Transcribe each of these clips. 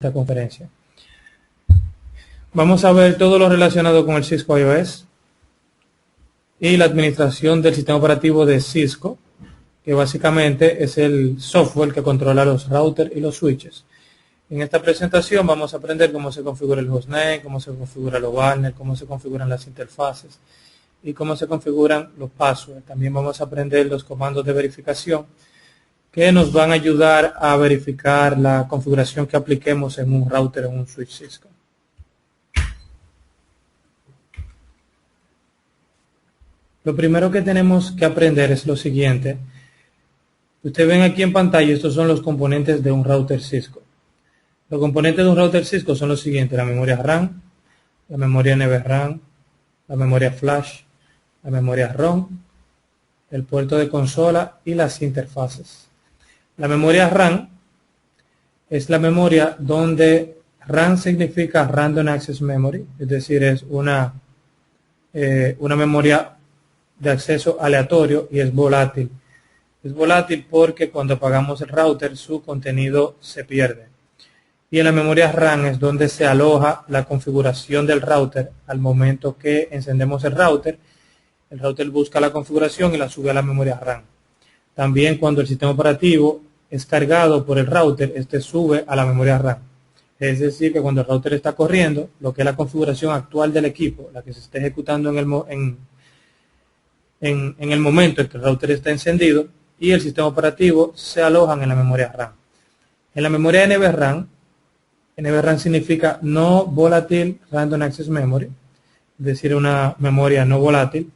esta conferencia. Vamos a ver todo lo relacionado con el Cisco iOS y la administración del sistema operativo de Cisco, que básicamente es el software que controla los routers y los switches. En esta presentación vamos a aprender cómo se configura el hostname, cómo se configura los banners, cómo se configuran las interfaces y cómo se configuran los passwords. También vamos a aprender los comandos de verificación que nos van a ayudar a verificar la configuración que apliquemos en un router o en un switch Cisco. Lo primero que tenemos que aprender es lo siguiente. Ustedes ven aquí en pantalla, estos son los componentes de un router Cisco. Los componentes de un router Cisco son los siguientes: la memoria RAM, la memoria NVRAM, la memoria flash, la memoria ROM, el puerto de consola y las interfaces. La memoria RAM es la memoria donde RAM significa Random Access Memory, es decir, es una memoria de acceso aleatorio y es volátil. Es volátil porque cuando apagamos el router su contenido se pierde. Y en la memoria RAM es donde se aloja la configuración del router. Al momento que encendemos el router busca la configuración y la sube a la memoria RAM. También cuando el sistema operativo es cargado por el router, este sube a la memoria RAM. Es decir, que cuando el router está corriendo, lo que es la configuración actual del equipo, la que se está ejecutando en el momento en que el router está encendido, y el sistema operativo se alojan en la memoria RAM. En la memoria NVRAM, NVRAM significa No Volatile Random Access Memory, es decir, una memoria no volátil.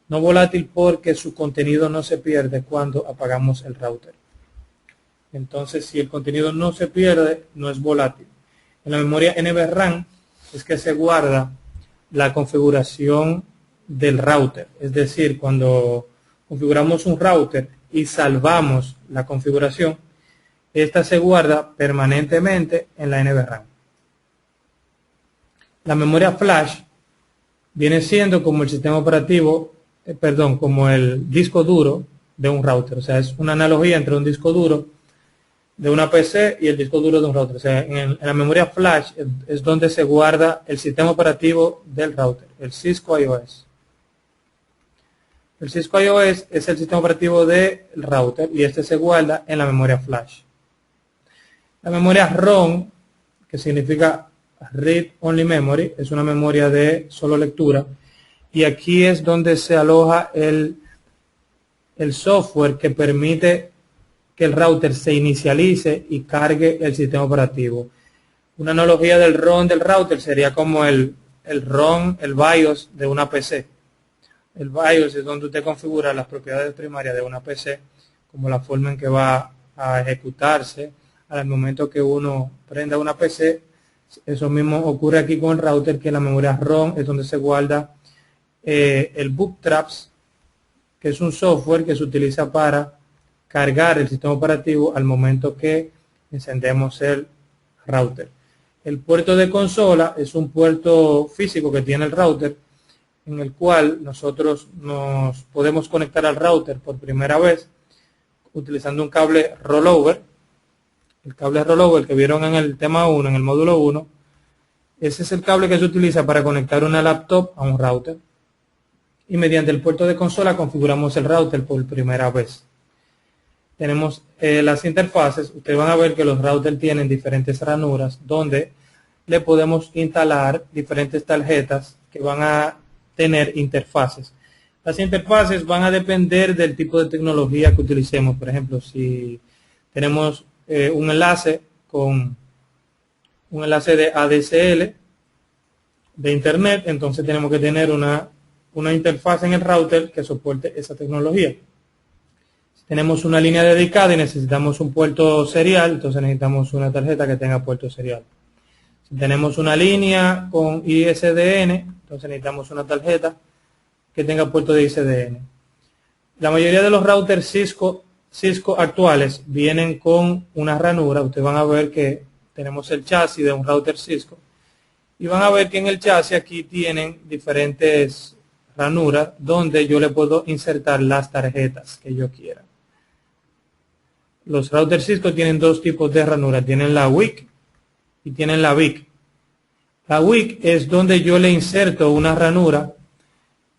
No volátil porque su contenido no se pierde cuando apagamos el router. Entonces, si el contenido no se pierde, no es volátil. En la memoria NVRAM es que se guarda la configuración del router. Es decir, cuando configuramos un router y salvamos la configuración, esta se guarda permanentemente en la NVRAM. La memoria flash viene siendo como el sistema operativo, como el disco duro de un router. O sea, es una analogía entre un disco duro de una PC y el disco duro de un router. O sea, en la memoria flash es donde se guarda el sistema operativo del router, el Cisco iOS. El Cisco iOS es el sistema operativo del router y este se guarda en la memoria flash. La memoria ROM, que significa Read Only Memory, es una memoria de solo lectura, y aquí es donde se aloja el software que permite que el router se inicialice y cargue el sistema operativo. Una analogía del ROM del router sería como el ROM, el BIOS de una PC. El BIOS es donde usted configura las propiedades primarias de una PC, como la forma en que va a ejecutarse al momento que uno prenda una PC. Eso mismo ocurre aquí con el router, que en la memoria ROM es donde se guarda el Bootstraps, que es un software que se utiliza para cargar el sistema operativo al momento que encendemos el router. El puerto de consola es un puerto físico que tiene el router, en el cual nosotros nos podemos conectar al router por primera vez utilizando un cable rollover. El cable rollover que vieron en el tema 1, en el módulo 1, ese es el cable que se utiliza para conectar una laptop a un router. Y mediante el puerto de consola configuramos el router por primera vez. Tenemos las interfaces. Ustedes van a ver que los routers tienen diferentes ranuras donde le podemos instalar diferentes tarjetas que van a tener interfaces. Las interfaces van a depender del tipo de tecnología que utilicemos. Por ejemplo, si tenemos un enlace de ADSL de internet, entonces tenemos que tener una interfaz en el router que soporte esa tecnología. Si tenemos una línea dedicada y necesitamos un puerto serial, entonces necesitamos una tarjeta que tenga puerto serial. Si tenemos una línea con ISDN, entonces necesitamos una tarjeta que tenga puerto de ISDN. La mayoría de los routers Cisco actuales vienen con una ranura. Ustedes van a ver que tenemos el chasis de un router Cisco y van a ver que en el chasis aquí tienen diferentes ranuras donde yo le puedo insertar las tarjetas que yo quiera. Los routers Cisco tienen dos tipos de ranuras. Tienen la WIC y tienen la WIC. La WIC es donde yo le inserto una ranura,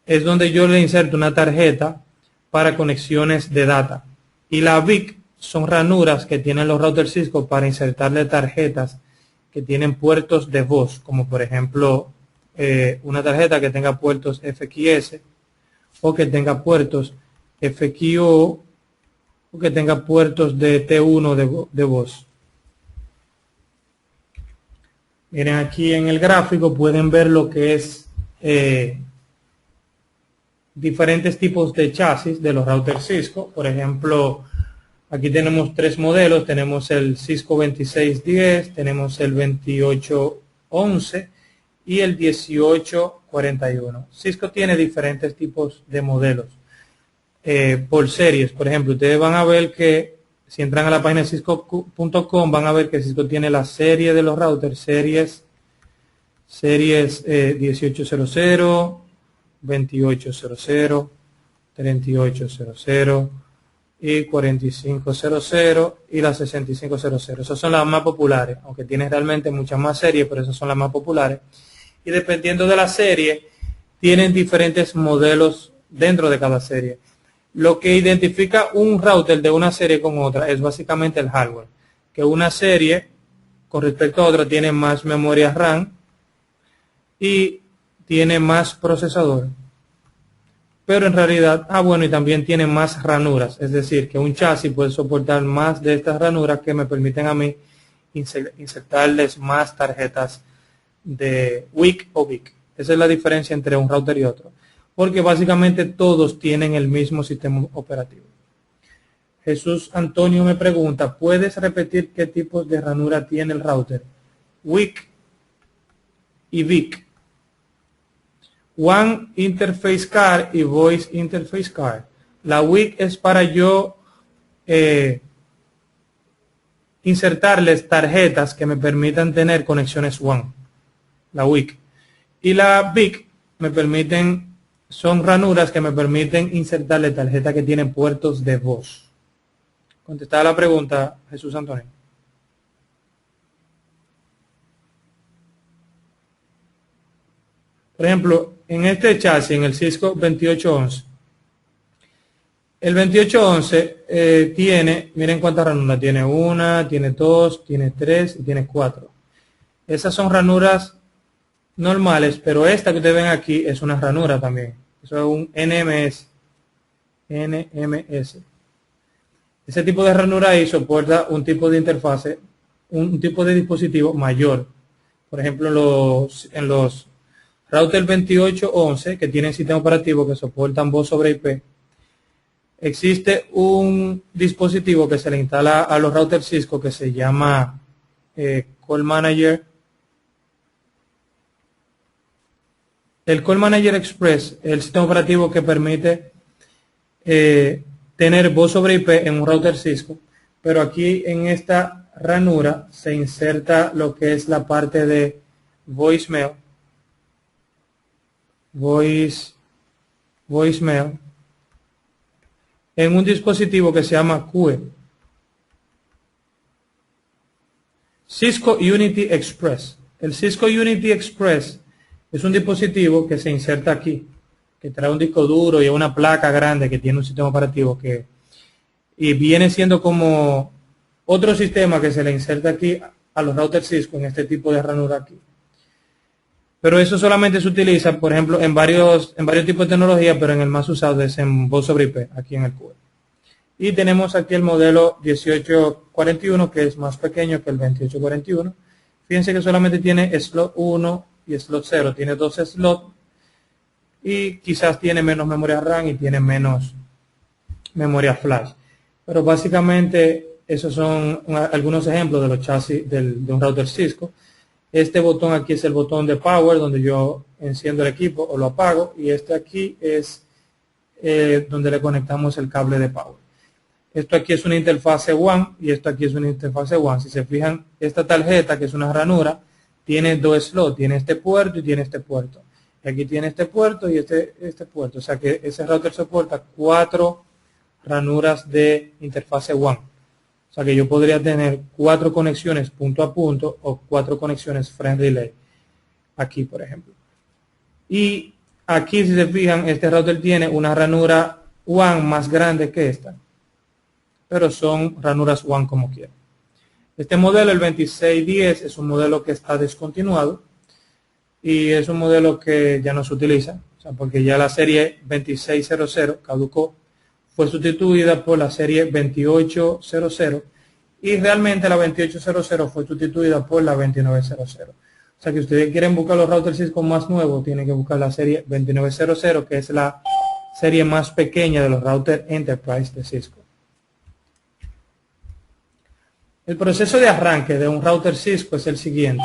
es donde yo le inserto una tarjeta para conexiones de data. Y la WIC son ranuras que tienen los routers Cisco para insertarle tarjetas que tienen puertos de voz, como por ejemplo una tarjeta que tenga puertos FQS o que tenga puertos FQO o que tenga puertos de T1 de voz. Miren, aquí en el gráfico pueden ver lo que es diferentes tipos de chasis de los routers Cisco. Por ejemplo, aquí tenemos tres modelos. Tenemos el Cisco 2610, tenemos el 2811 y el 1841. Cisco tiene diferentes tipos de modelos por series. Por ejemplo, ustedes van a ver que si entran a la página cisco.com van a ver que Cisco tiene la serie de los routers, series 1800, 2800, 3800 y 4500 y las 6500. Esas son las más populares, aunque tiene realmente muchas más series, pero esas son las más populares. Y dependiendo de la serie, tienen diferentes modelos dentro de cada serie. Lo que identifica un router de una serie con otra es básicamente el hardware. Que una serie con respecto a otra tiene más memoria RAM y tiene más procesador. Pero en realidad, y también tiene más ranuras. Es decir, que un chasis puede soportar más de estas ranuras que me permiten a mí insertarles más tarjetas de WIC o VIC. Esa es la diferencia entre un router y otro. Porque básicamente todos tienen el mismo sistema operativo. Jesús Antonio me pregunta, ¿puedes repetir qué tipos de ranura tiene el router? WIC y VIC. One Interface Card y Voice Interface Card. La WIC es para yo insertarles tarjetas que me permitan tener conexiones WAN. La WIC. Y la VIC son ranuras que me permiten insertarle tarjetas que tienen puertos de voz. Contestada la pregunta, Jesús Antonio. Por ejemplo, en este chasis, en el Cisco 2811, el 2811 tiene, miren cuántas ranuras, tiene una, tiene dos, tiene tres y tiene cuatro. Esas son ranuras normales, pero esta que ustedes ven aquí es una ranura también. Eso es un NMS. NMS. Ese tipo de ranura ahí soporta un tipo de interfase, un tipo de dispositivo mayor. Por ejemplo, en los router 2811 que tienen sistema operativo que soportan voz sobre IP, existe un dispositivo que se le instala a los routers Cisco que se llama Call Manager. El Call Manager Express es el sistema operativo que permite tener voz sobre IP en un router Cisco, pero aquí en esta ranura se inserta lo que es la parte de voicemail, en un dispositivo que se llama QE. Cisco Unity Express. El Cisco Unity Express es un dispositivo que se inserta aquí, que trae un disco duro y una placa grande que tiene un sistema operativo y viene siendo como otro sistema que se le inserta aquí a los routers Cisco en este tipo de ranura aquí. Pero eso solamente se utiliza, por ejemplo, en varios tipos de tecnología, pero en el más usado es en voz sobre IP, aquí en el QE. Y tenemos aquí el modelo 1841, que es más pequeño que el 2841. Fíjense que solamente tiene slot 1 y slot 0. Tiene 2 slots y quizás tiene menos memoria RAM y tiene menos memoria flash. Pero básicamente esos son algunos ejemplos de los chasis de un router Cisco. Este botón aquí es el botón de power, donde yo enciendo el equipo o lo apago, y este aquí es donde le conectamos el cable de power. Esto aquí es una interfase WAN y esto aquí es una interfase WAN. Si se fijan, esta tarjeta, que es una ranura, tiene dos slots, tiene este puerto y tiene este puerto. Y aquí tiene este puerto y este puerto. O sea que ese router soporta 4 ranuras de interfase WAN. O sea que yo podría tener 4 conexiones punto a punto o 4 conexiones friend relay. Aquí, por ejemplo. Y aquí, si se fijan, este router tiene una ranura WAN más grande que esta. Pero son ranuras WAN como quiera. Este modelo, el 2610, es un modelo que está descontinuado. Y es un modelo que ya no se utiliza. O sea, porque ya la serie 2600 caducó. Fue sustituida por la serie 2800 y realmente la 2800 fue sustituida por la 2900. O sea que si ustedes quieren buscar los routers Cisco más nuevos, tienen que buscar la serie 2900, que es la serie más pequeña de los routers Enterprise de Cisco. El proceso de arranque de un router Cisco es el siguiente.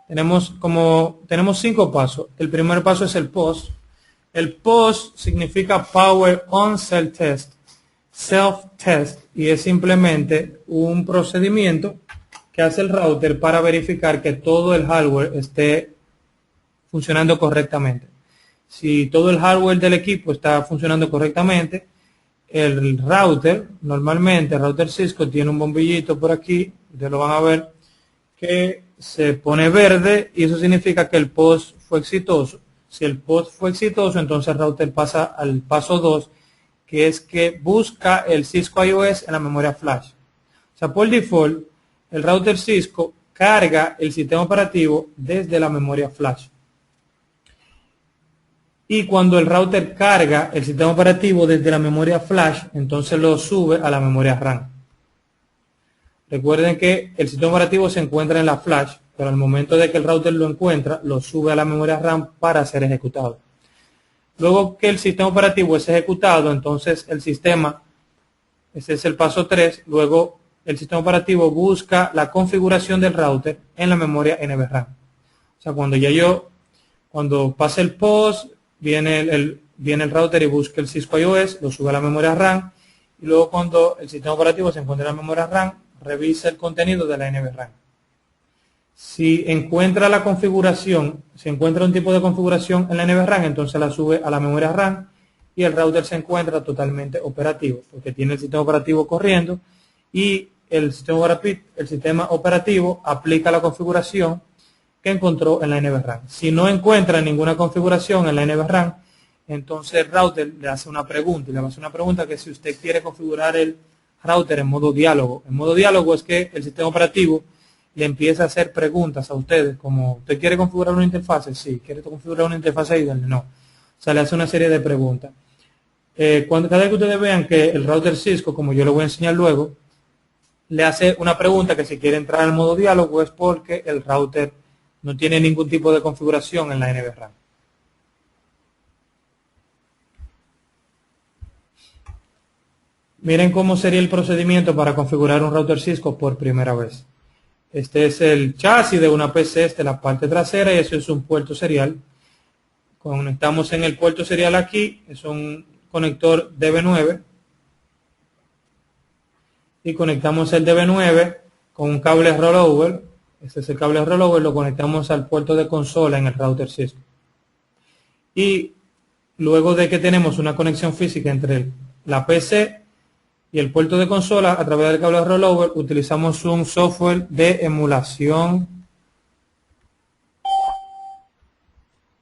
Tenemos 5 pasos. El primer paso es el POS. El POS significa Power On Self-Test, y es simplemente un procedimiento que hace el router para verificar que todo el hardware esté funcionando correctamente. Si todo el hardware del equipo está funcionando correctamente, el router, normalmente el router Cisco tiene un bombillito por aquí, ustedes lo van a ver, que se pone verde y eso significa que el POS fue exitoso. Si el POS fue exitoso, entonces el router pasa al paso 2, que es que busca el Cisco IOS en la memoria flash. O sea, por default, el router Cisco carga el sistema operativo desde la memoria flash. Y cuando el router carga el sistema operativo desde la memoria flash, entonces lo sube a la memoria RAM. Recuerden que el sistema operativo se encuentra en la flash, pero al momento de que el router lo encuentra, lo sube a la memoria RAM para ser ejecutado. Luego que el sistema operativo es ejecutado, entonces el sistema, ese es el paso 3, luego el sistema operativo busca la configuración del router en la memoria NVRAM. O sea, cuando pase el POS, viene el router y busca el Cisco IOS, lo sube a la memoria RAM, y luego cuando el sistema operativo se encuentra en la memoria RAM, revisa el contenido de la NVRAM. Si encuentra la configuración, si encuentra un tipo de configuración en la NVRAM, entonces la sube a la memoria RAM y el router se encuentra totalmente operativo, porque tiene el sistema operativo corriendo y el sistema operativo aplica la configuración que encontró en la NVRAM. Si no encuentra ninguna configuración en la NVRAM, entonces el router le hace una pregunta, y le hace una pregunta que si usted quiere configurar el router en modo diálogo. En modo diálogo es que el sistema operativo le empieza a hacer preguntas a ustedes, como ¿usted quiere configurar una interfaz? Sí. ¿Quiere configurar una interfaz ahí? No. O sea, le hace una serie de preguntas. Cada vez que ustedes vean que el router Cisco, como yo le voy a enseñar luego, le hace una pregunta que si quiere entrar en modo diálogo es porque el router no tiene ningún tipo de configuración en la NVRAM. Miren cómo sería el procedimiento para configurar un router Cisco por primera vez. Este es el chasis de una PC, esta es la parte trasera y eso es un puerto serial. Conectamos en el puerto serial aquí, es un conector DB9 y conectamos el DB9 con un cable rollover. Este es el cable rollover, lo conectamos al puerto de consola en el router Cisco. Y luego de que tenemos una conexión física entre la PC y el puerto de consola, a través del cable rollover, utilizamos un software de emulación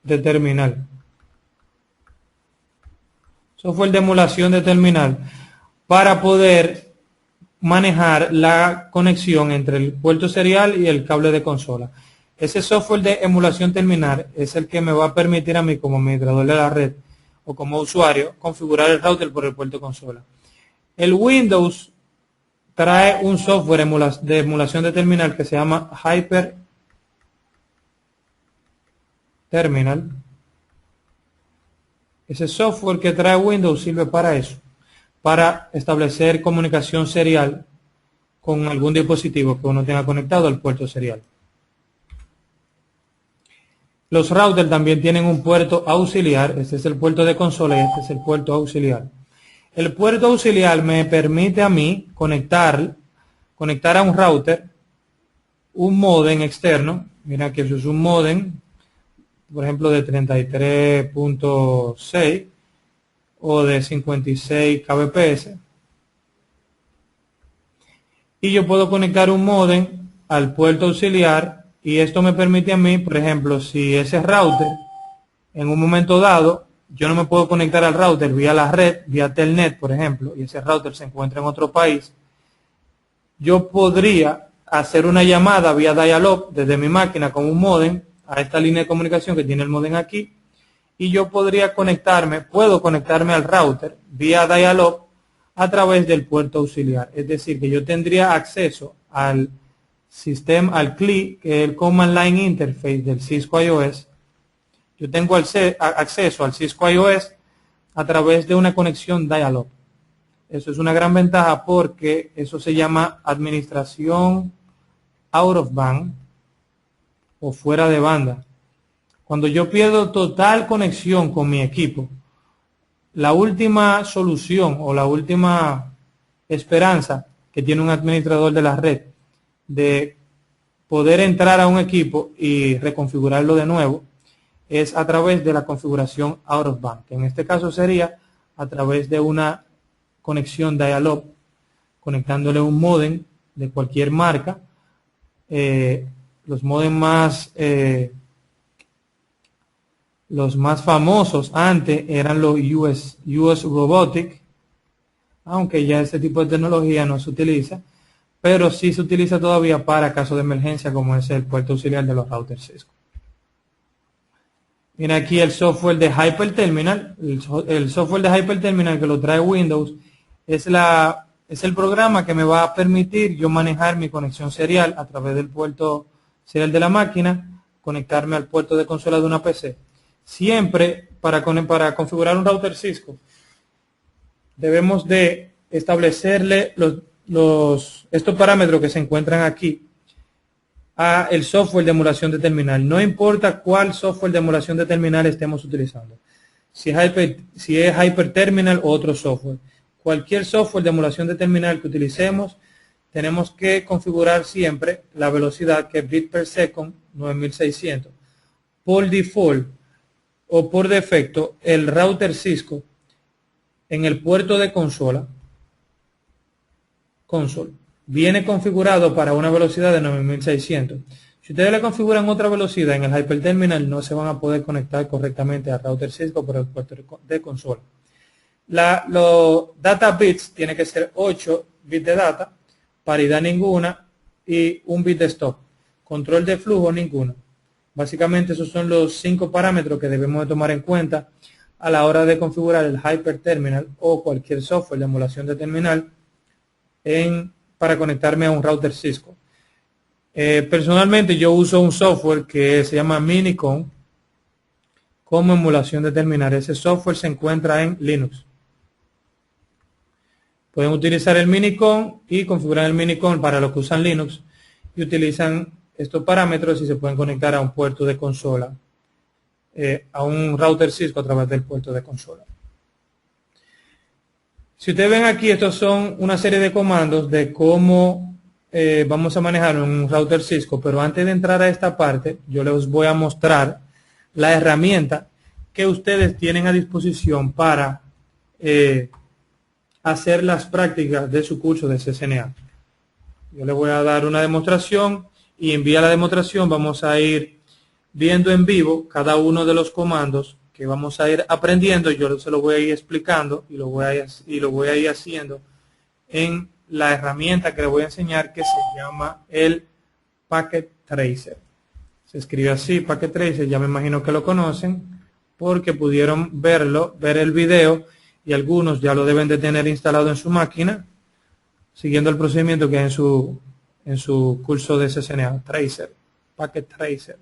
de terminal. Software de emulación de terminal para poder manejar la conexión entre el puerto serial y el cable de consola. Ese software de emulación terminal es el que me va a permitir a mí como administrador de la red o como usuario configurar el router por el puerto consola. El Windows trae un software de emulación de terminal que se llama Hyper Terminal. Ese software que trae Windows sirve para eso, para establecer comunicación serial con algún dispositivo que uno tenga conectado al puerto serial. Los routers también tienen un puerto auxiliar, este es el puerto de consola y este es el puerto auxiliar. El puerto auxiliar me permite a mí conectar a un router un módem externo. Mira que eso es un módem, por ejemplo, de 33.6 o de 56 kbps. y yo puedo conectar un módem al puerto auxiliar, y esto me permite a mí, por ejemplo, si ese router en un momento dado yo no me puedo conectar al router vía la red, vía Telnet, por ejemplo, y ese router se encuentra en otro país, yo podría hacer una llamada vía dial-up desde mi máquina con un módem a esta línea de comunicación que tiene el módem aquí, y yo puedo conectarme al router vía dial-up a través del puerto auxiliar. Es decir, que yo tendría acceso al sistema, al CLI, que es el Command Line Interface del Cisco iOS. Yo tengo acceso al Cisco iOS a través de una conexión dial-up. Eso es una gran ventaja porque eso se llama administración out of band o fuera de banda. Cuando yo pierdo total conexión con mi equipo, la última solución o la última esperanza que tiene un administrador de la red de poder entrar a un equipo y reconfigurarlo de nuevo es a través de la configuración out of band, que en este caso sería a través de una conexión dial-up, conectándole un módem de cualquier marca. Los módems los más famosos antes eran los US Robotic, aunque ya este tipo de tecnología no se utiliza, pero sí se utiliza todavía para casos de emergencia, como es el puerto auxiliar de los routers Cisco. Mira aquí el software de Hyper Terminal. El software de Hyper Terminal que lo trae Windows es el programa que me va a permitir yo manejar mi conexión serial a través del puerto serial de la máquina, conectarme al puerto de consola de una PC. Siempre para configurar un router Cisco debemos de establecerle estos parámetros que se encuentran aquí a el software de emulación de terminal. No importa cuál software de emulación de terminal estemos utilizando, si es Hyper Terminal o otro software. Cualquier software de emulación de terminal que utilicemos, tenemos que configurar siempre la velocidad, que es bit per second 9600. Por default o por defecto, el router Cisco en el puerto de console viene configurado para una velocidad de 9600. Si ustedes le configuran otra velocidad en el Hyper Terminal, no se van a poder conectar correctamente al router Cisco por el puerto de consola. Los data bits tiene que ser 8 bits de data, paridad ninguna y 1 bit de stop. Control de flujo ninguno. Básicamente esos son los 5 parámetros que debemos de tomar en cuenta a la hora de configurar el Hyper Terminal o cualquier software de emulación de terminal para conectarme a un router Cisco. Personalmente yo uso un software que se llama Minicon como emulación de terminal. Ese software se encuentra en Linux. Pueden utilizar el Minicon y configurar el Minicon para los que usan Linux y utilizan estos parámetros y se pueden conectar a un puerto de consola, a un router Cisco a través del puerto de consola. Si ustedes ven aquí, estos son una serie de comandos de cómo vamos a manejar un router Cisco, pero antes de entrar a esta parte, yo les voy a mostrar la herramienta que ustedes tienen a disposición para hacer las prácticas de su curso de CCNA. Yo les voy a dar una demostración y en vía la demostración vamos a ir viendo en vivo cada uno de los comandos que vamos a ir aprendiendo. Yo se lo voy a ir explicando y lo voy a ir haciendo en la herramienta que les voy a enseñar, que se llama el Packet Tracer. Se escribe así, Packet Tracer. Ya me imagino que lo conocen porque pudieron ver el video, y algunos ya lo deben de tener instalado en su máquina siguiendo el procedimiento que hay en su curso de CCNA. Tracer, Packet Tracer.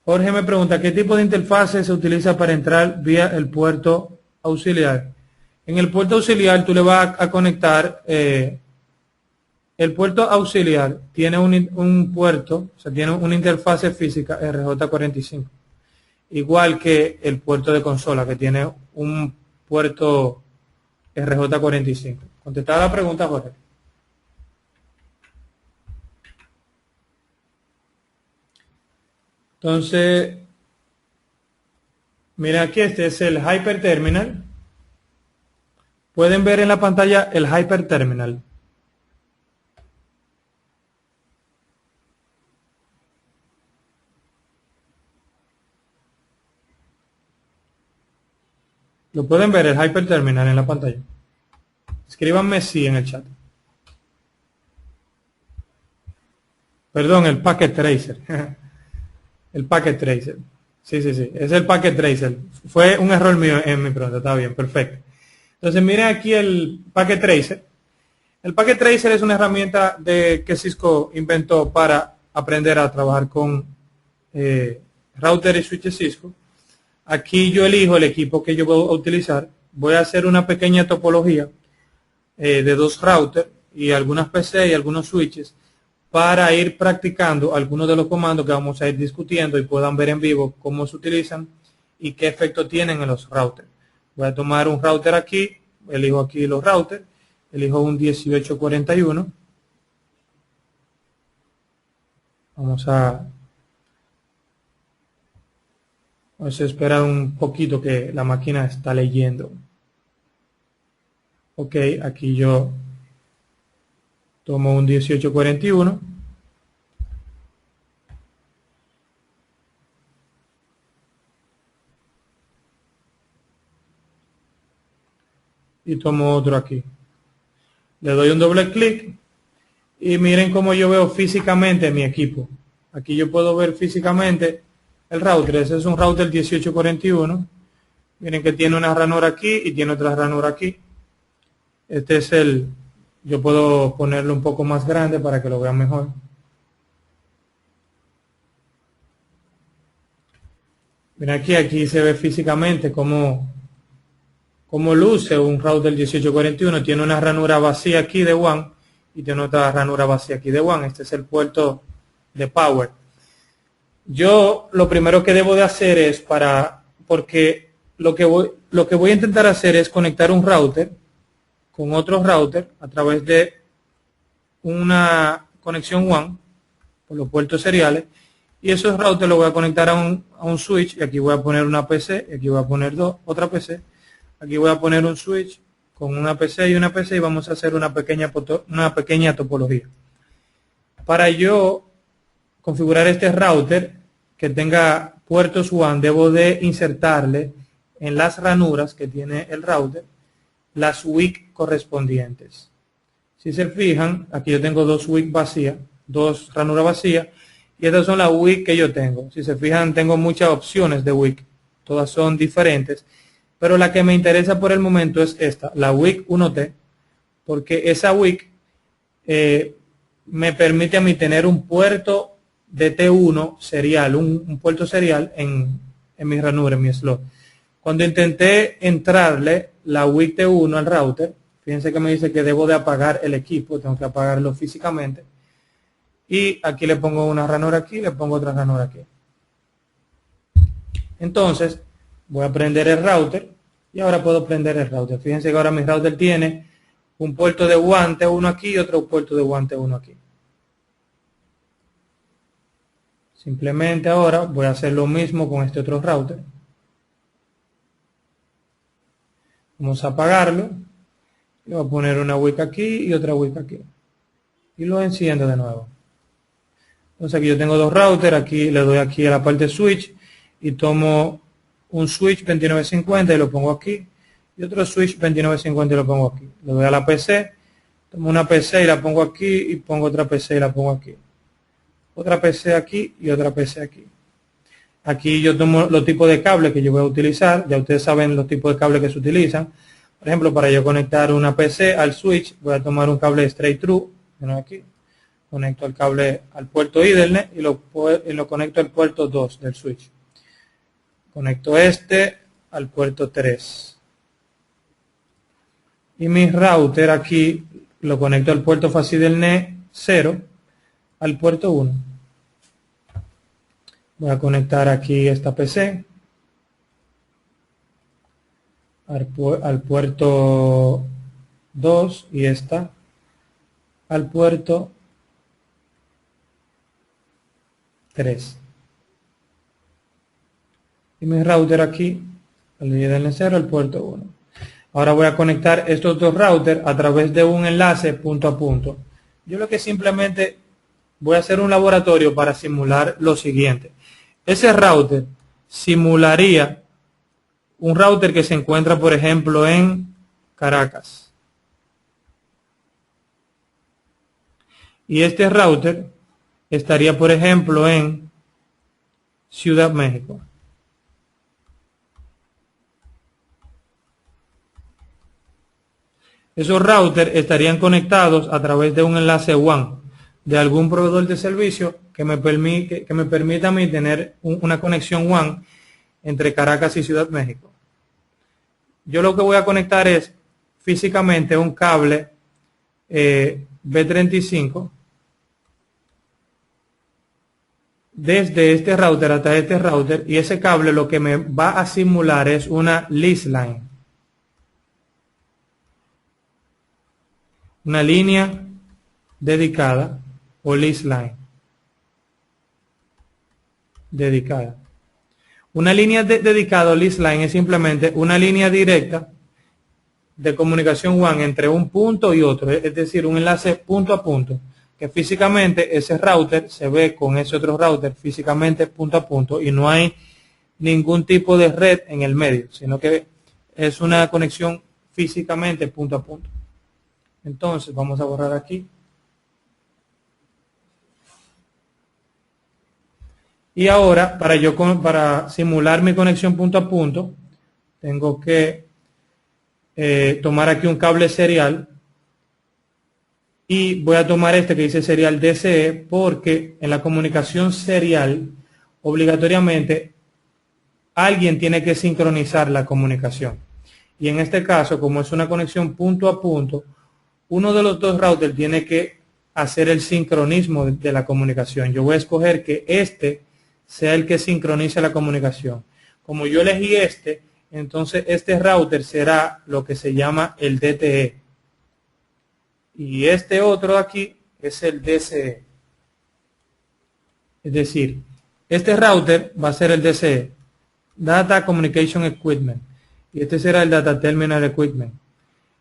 Jorge me pregunta, ¿qué tipo de interfase se utiliza para entrar vía el puerto auxiliar? En el puerto auxiliar tú le vas a conectar, el puerto auxiliar tiene un puerto, o sea, tiene una interfase física RJ45, igual que el puerto de consola, que tiene un puerto RJ45. ¿Contestada la pregunta, Jorge? Entonces, mira aquí, este es el Hyper Terminal. Pueden ver en la pantalla el Hyper Terminal. ¿Lo pueden ver el Hyper Terminal en la pantalla? Escríbanme sí en el chat. Perdón, el Packet Tracer. El Packet Tracer. Sí, es el Packet Tracer. Fue un error mío en mi pregunta. Está bien, perfecto. Entonces miren aquí el Packet Tracer. El Packet Tracer es una herramienta que Cisco inventó para aprender a trabajar con router y switches Cisco. Aquí yo elijo el equipo que yo voy a utilizar. Voy a hacer una pequeña topología de 2 routers y algunas PC y algunos switches para ir practicando algunos de los comandos que vamos a ir discutiendo y puedan ver en vivo cómo se utilizan y qué efecto tienen en los routers. Voy a tomar un router aquí, elijo aquí los routers, elijo un 1841. Vamos a esperar un poquito que la máquina está leyendo. Ok, aquí yo tomo un 1841. Y tomo otro aquí. Le doy un doble clic y miren cómo yo veo físicamente mi equipo. Aquí yo puedo ver físicamente el router. Ese es un router 1841. Miren que tiene una ranura aquí y tiene otra ranura aquí. Este es yo puedo ponerlo un poco más grande para que lo vean mejor. Miren aquí se ve físicamente cómo luce un router 1841. Tiene una ranura vacía aquí de WAN y tiene otra ranura vacía aquí de WAN. Este es el puerto de power. Yo lo primero que debo de hacer es porque lo que voy a intentar hacer es conectar un router con otro router a través de una conexión WAN por los puertos seriales, y esos routers los voy a conectar a un switch, y aquí voy a poner una PC, y aquí voy a poner otra PC, aquí voy a poner un switch con una PC y una PC, y vamos a hacer una pequeña topología. Para yo configurar este router que tenga puertos WAN, debo de insertarle en las ranuras que tiene el router las WIC correspondientes. Si se fijan, aquí yo tengo 2 WIC vacías, 2 ranuras vacías, y estas son las WIC que yo tengo. Si se fijan, tengo muchas opciones de WIC, todas son diferentes, pero la que me interesa por el momento es esta, la WIC 1T, porque esa WIC me permite a mí tener un puerto de T1 serial, un puerto serial en mi ranura, en mi slot. Cuando intenté entrarle la WIC T1 al router, fíjense que me dice que debo de apagar el equipo, tengo que apagarlo físicamente. Y aquí le pongo una ranura aquí, le pongo otra ranura aquí. Entonces, voy a prender el router y ahora puedo prender el router. Fíjense que ahora mi router tiene un puerto de WAN T1 aquí y otro puerto de WAN T1 aquí. Simplemente ahora voy a hacer lo mismo con este otro router. Vamos a apagarlo. Y voy a poner una WIC aquí y otra WIC aquí. Y lo enciendo de nuevo. Entonces aquí yo tengo 2 routers. Aquí le doy aquí a la parte switch y tomo un switch 2950 y lo pongo aquí. Y otro switch 2950 y lo pongo aquí. Le doy a la PC. Tomo una PC y la pongo aquí y pongo otra PC y la pongo aquí. Otra PC aquí y otra PC aquí. Aquí yo tomo los tipos de cables que yo voy a utilizar. Ya ustedes saben los tipos de cables que se utilizan. Por ejemplo, para yo conectar una PC al switch, voy a tomar un cable straight through. Aquí. Conecto el cable al puerto Ethernet y lo conecto al puerto 2 del switch. Conecto este al puerto 3. Y mi router aquí lo conecto al puerto FACIDELNET 0 al puerto 1. Voy a conectar aquí esta PC al puerto 2 y esta al puerto 3. Y mi router aquí, el de 0 al puerto 1. Ahora voy a conectar estos dos routers a través de un enlace punto a punto. Yo lo que simplemente voy a hacer un laboratorio para simular lo siguiente. Ese router simularía un router que se encuentra, por ejemplo, en Caracas. Y este router estaría, por ejemplo, en Ciudad México. Esos routers estarían conectados a través de un enlace WAN de algún proveedor de servicio que me permita a mí tener una conexión WAN entre Caracas y Ciudad México. Yo lo que voy a conectar es físicamente un cable B35 desde este router hasta este router, y ese cable lo que me va a simular es una lease line, una línea dedicada o lease line dedicada. Una línea dedicada o lease line es simplemente una línea directa de comunicación WAN entre un punto y otro, es decir, un enlace punto a punto, que físicamente ese router se ve con ese otro router físicamente punto a punto y no hay ningún tipo de red en el medio, sino que es una conexión físicamente punto a punto. Entonces vamos a borrar aquí. Y ahora, para simular mi conexión punto a punto, tengo que tomar aquí un cable serial. Y voy a tomar este que dice serial DCE, porque en la comunicación serial, obligatoriamente, alguien tiene que sincronizar la comunicación. Y en este caso, como es una conexión punto a punto, uno de los dos routers tiene que hacer el sincronismo de la comunicación. Yo voy a escoger que este sea el que sincronice la comunicación. Como yo elegí este, entonces este router será lo que se llama el DTE. Y este otro de aquí es el DCE. Es decir, este router va a ser el DCE, Data Communication Equipment, y este será el Data Terminal Equipment.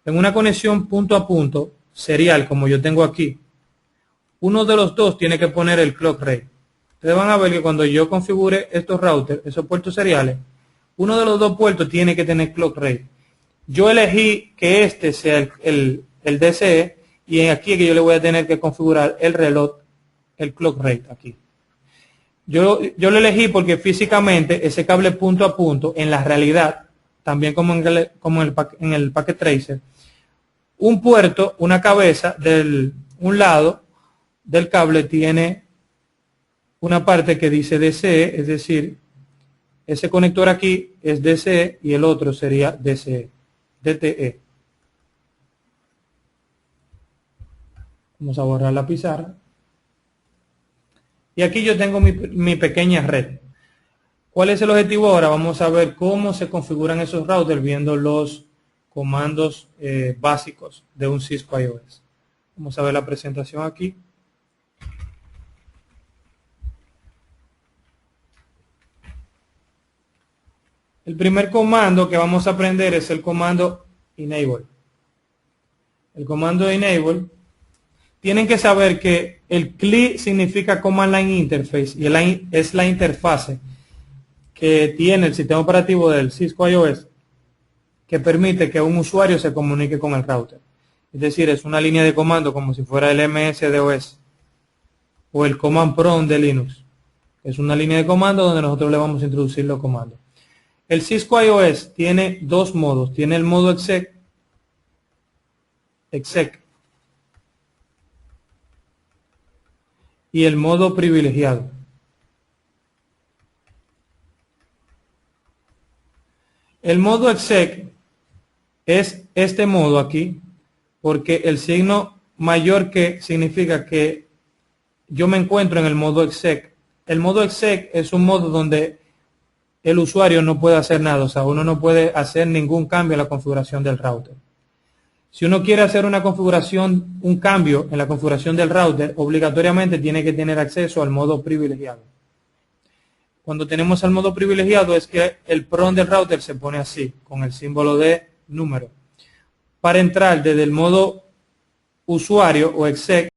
En una conexión punto a punto, serial, como yo tengo aquí, uno de los dos tiene que poner el clock rate. Ustedes van a ver que cuando yo configure estos routers, esos puertos seriales, uno de los dos puertos tiene que tener clock rate. Yo elegí que este sea el DCE, y aquí es que yo le voy a tener que configurar el reloj, el clock rate aquí. Yo lo elegí porque físicamente ese cable punto a punto, en la realidad, también como en el Packet Tracer, un puerto, una cabeza un lado del cable tiene una parte que dice DCE, es decir, ese conector aquí es DCE y el otro sería DTE. Vamos a borrar la pizarra. Y aquí yo tengo mi pequeña red. ¿Cuál es el objetivo ahora? Vamos a ver cómo se configuran esos routers viendo los comandos básicos de un Cisco IOS. Vamos a ver la presentación aquí. El primer comando que vamos a aprender es el comando enable. El comando enable, tienen que saber que el CLI significa Command Line Interface y es la interfase que tiene el sistema operativo del Cisco IOS que permite que un usuario se comunique con el router. Es decir, es una línea de comando como si fuera el MS-DOS o el Command Prompt de Linux. Es una línea de comando donde nosotros le vamos a introducir los comandos. El Cisco IOS tiene dos modos. Tiene el modo exec y el modo privilegiado. El modo exec es este modo aquí, porque el signo mayor que significa que yo me encuentro en el modo exec. El modo exec es un modo donde el usuario no puede hacer nada, o sea, uno no puede hacer ningún cambio en la configuración del router. Si uno quiere hacer una configuración, un cambio en la configuración del router, obligatoriamente tiene que tener acceso al modo privilegiado. Cuando tenemos al modo privilegiado es que el PROM del router se pone así, con el símbolo de número. para entrar desde el modo usuario o exec